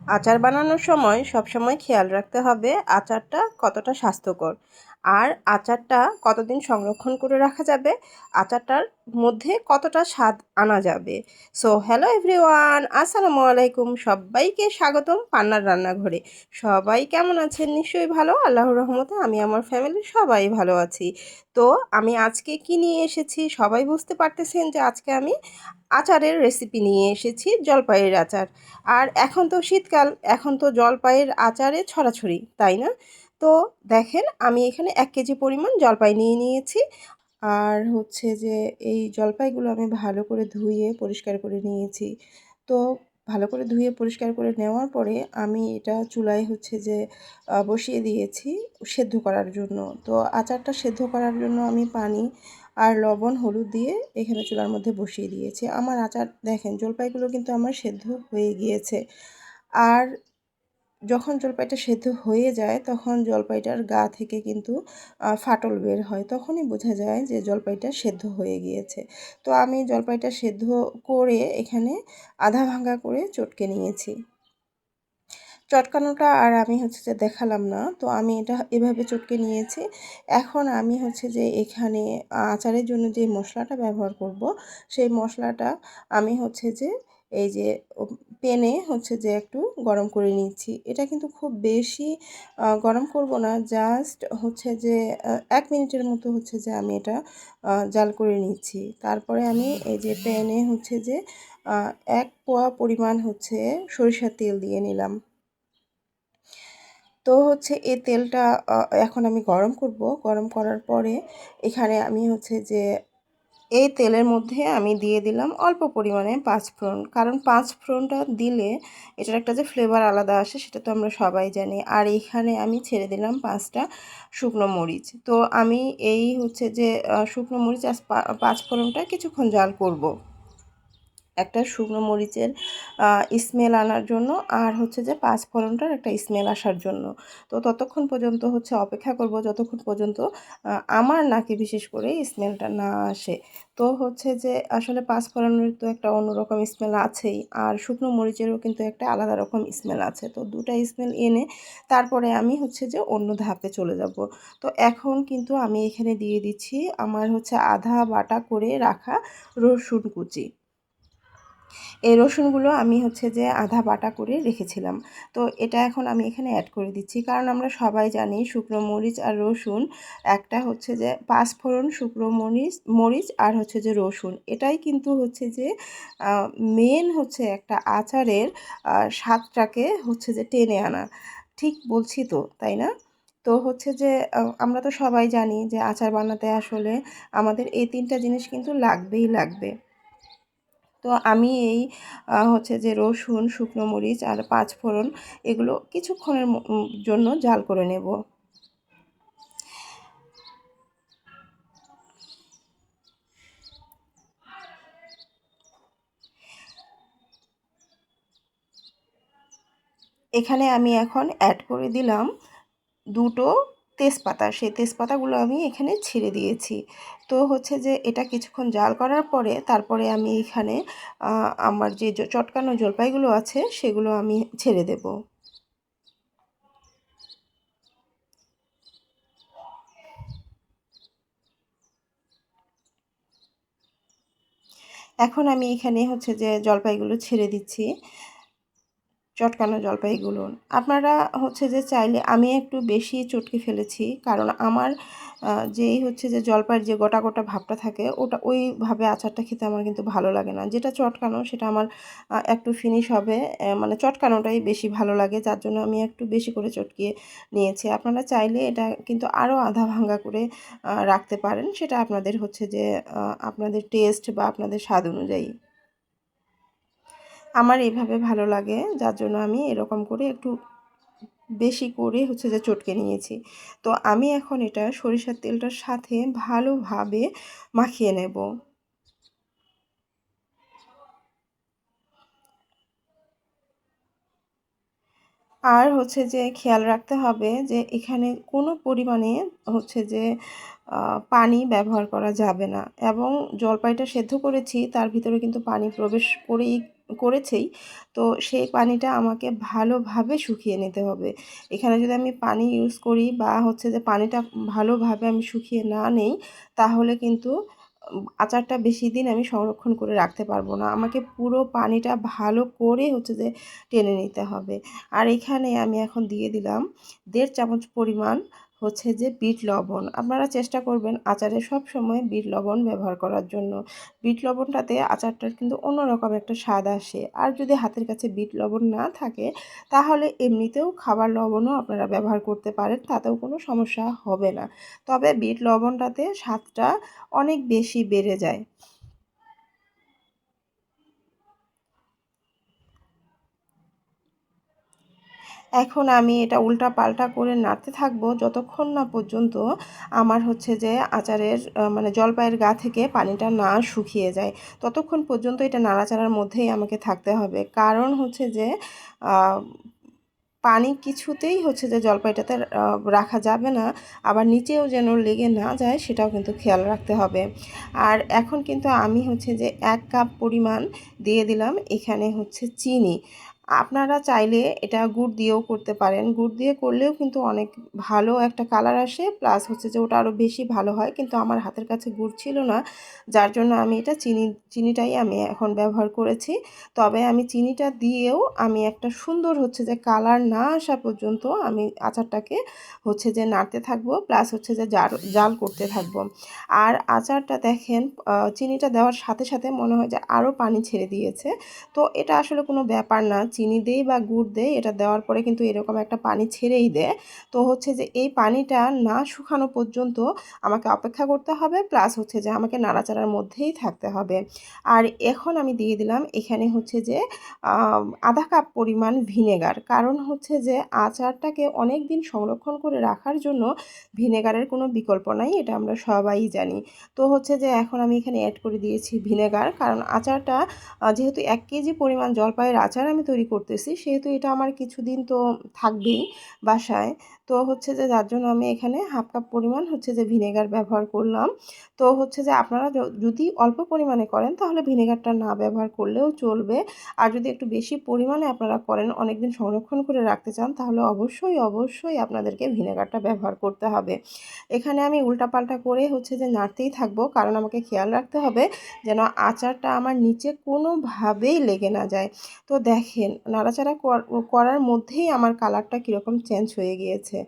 আচার বানানোর সময় সবসময় খেয়াল রাখতে হবে আচারটা কতটা স্বাস্থ্যকর আর আচারটা কতদিন সংরক্ষণ করে রাখা যাবে, আচারটার মধ্যে কতটা স্বাদ আনা যাবে। সো হ্যালো এভরিওয়ান, আসসালামু আলাইকুম, সবাইকে স্বাগতম পান্নার রান্নাঘরে। সবাই কেমন আছেন? নিশ্চয়ই ভালো, আল্লাহর রহমতে আমি আমার ফ্যামিলির সবাই ভালো আছি। তো আমি আজকে কি নিয়ে এসেছি সবাই বুঝতে পারতেছেন যে আজকে আমি আচারের রেসিপি নিয়ে এসেছি, জলপাইয়ের আচার। আর এখন তো শীতকাল, এখন তো জলপাইয়ের আচারে ছড়াছড়ি, তাই না? তো দেখেন, আমি এখানে 1 কেজি পরিমাণ জলপাই নিয়ে নিয়েছি। আর হচ্ছে যে এই জলপাইগুলো আমি ভালো করে ধুয়ে পরিষ্কার করে নিয়েছি। তো ভালো করে ধুয়ে পরিষ্কার করে নেওয়ার পরে আমি এটা চুলায় হচ্ছে যে বসিয়ে দিয়েছি সেদ্ধ করার জন্য। তো আচারটা সেদ্ধ করার জন্য আমি পানি আর লবণ হলুদ দিয়ে এখানে চুলার মধ্যে বসিয়ে দিয়েছি। আমার আচার দেখেন, জলপাইগুলো কিন্তু আমার সেদ্ধ হয়ে গিয়েছে। আর যখন জলপাইটা সেদ্ধ হয়ে যায় তখন জলপাইটার গা থেকে কিন্তু ফাটল বের হয়, তখনই বোঝা যায় যে জলপাইটা সেদ্ধ হয়ে গিয়েছে। তো আমি জলপাইটা সেদ্ধ করে এখানে আধা ভাঙা করে চটকে নিয়েছি। চটকানোটা আর আমি হচ্ছে যে দেখালাম না, তো আমি এটা এভাবে চটকে নিয়েছি। এখন আমি হচ্ছে যে এখানে আচারের জন্য যে মশলাটা ব্যবহার করব, সেই মশলাটা আমি হচ্ছে যে এই যে প্যানে হচ্ছে যে একটু গরম করে নিচ্ছি। এটা কিন্তু খুব বেশি গরম করব না, জাস্ট হচ্ছে যে 1 মিনিটের মতো হচ্ছে যে আমি এটা জাল করে নিচ্ছি। তারপরে আমি এই যে প্যানে হচ্ছে যে 1 পোয়া পরিমাণ হচ্ছে সরিষার তেল দিয়ে নিলাম। তো হচ্ছে এই তেলটা এখন আমি গরম করব। গরম করার পরে এখানে আমি হচ্ছে যে এই তেলের মধ্যে আমি দিয়ে দিলাম অল্প পরিমাণে পাঁচফোড়ন, কারণ পাঁচফোড়নটা দিলে এটার একটা যে ফ্লেভার আলাদা আসে সেটা তো আমরা সবাই জানি। আর এইখানে আমি ছেড়ে দিলাম 5টা শুকনো মরিচ। তো আমি এই হচ্ছে যে শুকনো মরিচ আর পাঁচফোড়নটা কিছুক্ষণ জাল করব একটা শুকনো মরিচের স্মেল আনার জন্য, আর হচ্ছে যে পাঁচফোড়নটার একটা স্মেল আসার জন্য। তো ততক্ষণ পর্যন্ত হচ্ছে অপেক্ষা করব যতক্ষণ পর্যন্ত আমার নাকে বিশেষ করে স্মেলটা না আসে। তো হচ্ছে যে আসলে পাঁচফোড়নের তো একটা অন্যরকম স্মেল আছেই, আর শুকনো মরিচেরও কিন্তু একটা আলাদা রকম স্মেল আছে। তো দুটা স্মেল এনে তারপরে আমি হচ্ছে যে অন্য ধাপে চলে যাব। তো এখন কিন্তু আমি এখানে দিয়ে দিচ্ছি আমার হচ্ছে আধা বাটা করে রাখা রসুন কুচি। এই রসুনগুলো আমি হচ্ছে যে আধা বাটা করে রেখেছিলাম। তো এটা এখন আমি এখানে অ্যাড করে দিচ্ছি, কারণ আমরা সবাই জানি শুকনো মরিচ আর রসুন, একটা হচ্ছে যে পাঁচফোড়ন, শুকনো মরিচ মরিচ আর হচ্ছে যে রসুন, এটাই কিন্তু হচ্ছে যে মেন হচ্ছে একটা আচারের স্বাদটাকে হচ্ছে যে টেনে আনা। ঠিক বলছি তো, তাই না? তো হচ্ছে যে আমরা তো সবাই জানি যে আচার বানাতে আসলে আমাদের এই 3টা জিনিস কিন্তু লাগবেই লাগবে। তো আমি এই হচ্ছে যে রসুন, শুকনো মরিচ আর পাঁচফোড়ন এগুলো কিছুক্ষণের জন্য জাল করে নেব। এখানে আমি এখন অ্যাড করে দিলাম 2টো তেজপাতা। সেই তেজপাতাগুলো আমি এখানে ছিঁড়ে দিয়েছি। তো হচ্ছে যে এটা কিছুক্ষণ জাল করার পরে তারপরে আমি এখানে আমার যে চটকানো জলপাইগুলো আছে সেগুলো আমি ছেড়ে দেব। এখন আমি এখানে হচ্ছে যে জলপাইগুলো ছেড়ে দিচ্ছি, চটকানো জলপাইগুলো। আপনারা হচ্ছে যে চাইলে, আমি একটু বেশি চটকে ফেলেছি, কারণ আমার যেই হচ্ছে যে জলপাইয়ের যে গোটা গোটা ভাবটা থাকে ওটা ওইভাবে আচারটা খেতে আমার কিন্তু ভালো লাগে না। যেটা চটকানো সেটা আমার একটু ফিনিশ হবে, মানে চটকানোটাই বেশি ভালো লাগে, যার জন্য আমি একটু বেশি করে চটকিয়ে নিয়েছি। আপনারা চাইলে এটা কিন্তু আরও আধা ভাঙ্গা করে রাখতে পারেন, সেটা আপনাদের হচ্ছে যে আপনাদের টেস্ট বা আপনাদের স্বাদ অনুযায়ী। আমার এইভাবে ভালো লাগে, যার জন্য আমি এরকম করে একটু বেশি করে হচ্ছে যে চটকে নিয়েছি। তো আমি এখন এটা সরিষার তেলটার সাথে ভালোভাবে মাখিয়ে নেব। আর হচ্ছে যে খেয়াল রাখতে হবে যে এখানে কোনো পরিমাণে হচ্ছে যে পানি ব্যবহার করা যাবে না, এবং জলপাইটা সেদ্ধ করেছি তার ভিতরে কিন্তু পানি প্রবেশ করেই করেছেই, তো সেই পানিটা আমাকে ভালোভাবে শুকিয়ে নিতে হবে। এখানে যদি আমি পানি ইউজ করি বা হচ্ছে যে পানিটা ভালোভাবে আমি শুকিয়ে না নেই, তাহলে কিন্তু আচারটা বেশি দিন আমি সংরক্ষণ করে রাখতে পারবো না। আমাকে পুরো পানিটা ভালো করে হচ্ছে যে টেনে নিতে হবে। আর এখানে আমি এখন দিয়ে দিলাম 1.5 চামচ পরিমাণ হচ্ছে যে বিট লবণ। আপনারা চেষ্টা করবেন আচারে সব সময় বিট লবণ ব্যবহার করার জন্য। বিট লবণটাতে আচারটার কিন্তু অন্যরকম একটা স্বাদ আসে। আর যদি হাতের কাছে বিট লবণ না থাকে, তাহলে এমনিতেও খাবার লবণও আপনারা ব্যবহার করতে পারেন, তাতেও কোনো সমস্যা হবে না। তবে বিট লবণটাতে স্বাদটা অনেক বেশি বেড়ে যায়। এখন আমি এটা উল্টাপাল্টা করে নাড়তে থাকবো যতক্ষণ না পর্যন্ত আমার হচ্ছে যে আচারের মানে জলপাইয়ের গা থেকে পানিটা না শুকিয়ে যায়, ততক্ষণ পর্যন্ত এটা নাড়াচাড়ার মধ্যেই আমাকে থাকতে হবে। কারণ হচ্ছে যে আহ, পানি কিছুতেই হচ্ছে যে জলপাইটাতে রাখা যাবে না, আবার নিচেও যেন লেগে না যায় সেটাও কিন্তু খেয়াল রাখতে হবে। আর এখন কিন্তু আমি হচ্ছে যে 1 কাপ পরিমাণ দিয়ে দিলাম এখানে হচ্ছে চিনি। আপনারা চাইলে এটা গুড় দিয়েও করতে পারেন, গুড় দিয়ে করলেও কিন্তু অনেক ভালো একটা কালার আসে, প্লাস হচ্ছে যে ওটা আরও বেশি ভালো হয়। কিন্তু আমার হাতের কাছে গুড় ছিল না, যার জন্য আমি এটা চিনিটাই আমি এখন ব্যবহার করেছি। তবে আমি চিনিটা দিয়েও আমি একটা সুন্দর হচ্ছে যে কালার না আসা পর্যন্ত আমি আচারটাকে হচ্ছে যে নাড়তে থাকবো, প্লাস হচ্ছে যে জাল করতে থাকবো। আর আচারটা দেখেন চিনিটা দেওয়ার সাথে সাথে মনে হয় যে আরও পানি ছেড়ে দিয়েছে। তো এটা আসলে কোনো ব্যাপার না, চিনি দেই বা গুড় দেই, এটা দেওয়ার পরে কিন্তু এরকম একটা পানি ছেড়েই দেয়। তো হচ্ছে যে এই পানিটা না শুকানো পর্যন্ত আমাকে অপেক্ষা করতে হবে, প্লাস হচ্ছে যে আমাকে নাড়াচাড়ার মধ্যেই থাকতে হবে। আর এখন আমি দিয়ে দিলাম এখানে হচ্ছে যে 1/2 কাপ পরিমাণ ভিনেগার। কারণ হচ্ছে যে আচারটাকে অনেক দিন সংরক্ষণ করে রাখার জন্য ভিনেগারের কোনো বিকল্প নাই, এটা আমরা সবাই জানি। তো হচ্ছে যে এখন আমি এখানে অ্যাড করে দিয়েছি ভিনেগার, কারণ আচারটা যেহেতু 1 কেজি পরিমাণ জলপাইয়ের আচার আমি তৈরি করতেছি, সেহেতু এটা আমার কিছুদিন তো থাকবেই বাসায়। তো হচ্ছে যে যার জন্য আমি এখানে 1/2 কাপ পরিমাণ হচ্ছে যে ভিনেগার ব্যবহার করলাম। তো হচ্ছে যে আপনারা যদি অল্প পরিমাণে করেন তাহলে ভিনেগারটা না ব্যবহার করলেও চলবে। আর যদি একটু বেশি পরিমাণে আপনারা করেন, অনেক দিন সংরক্ষণ করে রাখতে চান, তাহলে অবশ্যই আপনাদেরকে ভিনেগারটা ব্যবহার করতে হবে। এখানে আমি উল্টাপাল্টা করে হচ্ছে যে নাড়তেই থাকবো, কারণ আমাকে খেয়াল রাখতে হবে যেন আচারটা আমার নিচে কোনোভাবেই লেগে না যায়। তো দেখেন নাড়াচাড়া করার মধ্যেই আমার কালারটা কীরকম চেঞ্জ হয়ে গিয়েছে।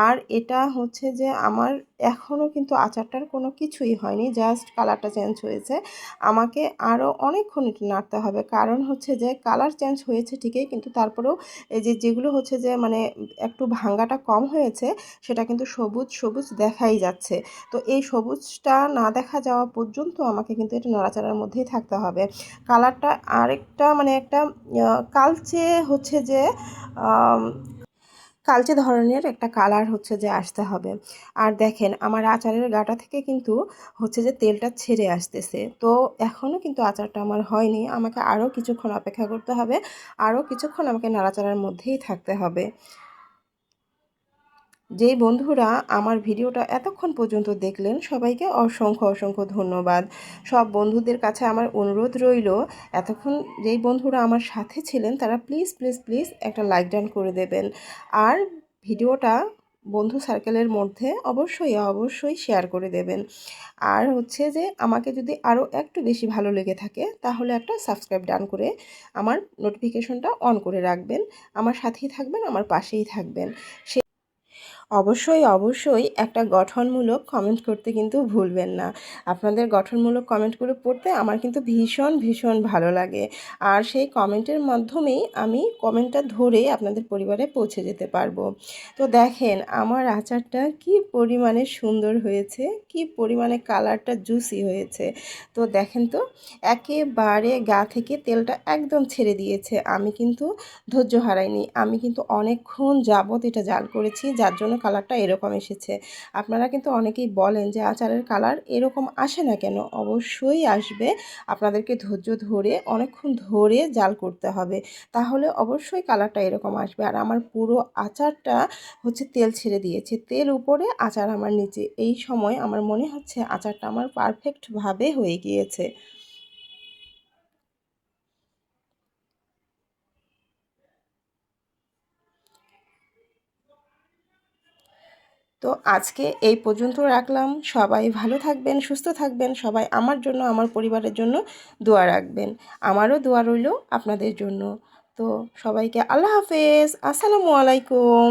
আর এটা হচ্ছে যে আমার এখনও কিন্তু আচারটার কোনো কিছুই হয়নি, জাস্ট কালারটা চেঞ্জ হয়েছে। আমাকে আরও অনেকক্ষণ এটা নাড়তে হবে, কারণ হচ্ছে যে কালার চেঞ্জ হয়েছে ঠিকই, কিন্তু তারপরেও এই যে যেগুলো হচ্ছে যে মানে একটু ভাঙাটা কম হয়েছে, সেটা কিন্তু সবুজ সবুজ দেখাই যাচ্ছে। তো এই সবুজটা না দেখা যাওয়া পর্যন্ত আমাকে কিন্তু এটা নাড়াচাড়ার মধ্যেই থাকতে হবে। কালারটা আরেকটা মানে একটা কালচে হচ্ছে যে কালচে ধরনের একটা কালার হচ্ছে যে আসতে হবে। আর দেখেন আমার আচারের গাটা থেকে কিন্তু হচ্ছে যে তেলটা ছেড়ে আসতেছে। তো এখনও কিন্তু আচারটা আমার হয়নি, আমাকে আরও কিছুক্ষণ অপেক্ষা করতে হবে, আরও কিছুক্ষণ আমাকে নাড়াচাড়ার মধ্যেই থাকতে হবে। যেই বন্ধুরা আমার ভিডিওটা এতক্ষণ পর্যন্ত দেখলেন, সবাইকে অসংখ্য ধন্যবাদ। সব বন্ধুদের কাছে আমার অনুরোধ রইল, এতক্ষণ যেই বন্ধুরা আমার সাথে ছিলেন তারা প্লিজ একটা লাইক ডান করে দেবেন। আর ভিডিওটা বন্ধু সার্কেলের মধ্যে অবশ্যই শেয়ার করে দেবেন। আর হচ্ছে যে আমাকে যদি আরও একটু বেশি ভালো লেগে থাকে, তাহলে একটা সাবস্ক্রাইব ডান করে আমার নোটিফিকেশনটা অন করে রাখবেন। আমার সাথেই থাকবেন, আমার পাশেই থাকবেন। অবশ্যই একটা গঠনমূলক কমেন্ট করতে কিন্তু ভুলবেন না। আপনাদের গঠনমূলক কমেন্টগুলো পড়তে আমার কিন্তু ভীষণ ভালো লাগে। আর সেই কমেন্টের মাধ্যমেই আমি কমেন্টটা ধরে আপনাদের পরিবারে পৌঁছে যেতে পারবো। তো দেখেন আমার আচারটা কি পরিমাণে সুন্দর হয়েছে, কি পরিমাণে কালারটা জুসি হয়েছে। তো দেখেন তো একেবারে গা থেকে তেলটা একদম ছেড়ে দিয়েছে। আমি কিন্তু ধৈর্য হারাইনি, আমি কিন্তু অনেকক্ষণ যাবত এটা জাল করেছি, যার জন্য কালারটা এরকম এসেছে। আপনারা কিন্তু অনেকেই বলেন যে আচারের কালার এরকম আসে না কেন? অবশ্যই আসবে। আপনাদেরকে ধৈর্য ধরে অনেকক্ষণ ধরে জাল করতে হবে, তাহলে অবশ্যই কালারটা এরকম আসবে। আর আমার পুরো আচারটা হচ্ছে তেল ছেড়ে দিয়েছে, তেল উপরে আচার আমার নিচে। এই সময় আমার মনে হচ্ছে আচারটা আমার পারফেক্টভাবে হয়ে গিয়েছে। তো আজকে এই পর্যন্ত রাখলাম। সবাই ভালো থাকবেন, সুস্থ থাকবেন। সবাই আমার জন্য, আমার পরিবারের জন্য দোয়া রাখবেন। আমারও দোয়া রইল আপনাদের জন্য। তো সবাইকে আল্লাহ হাফেজ, আসসালামু আলাইকুম।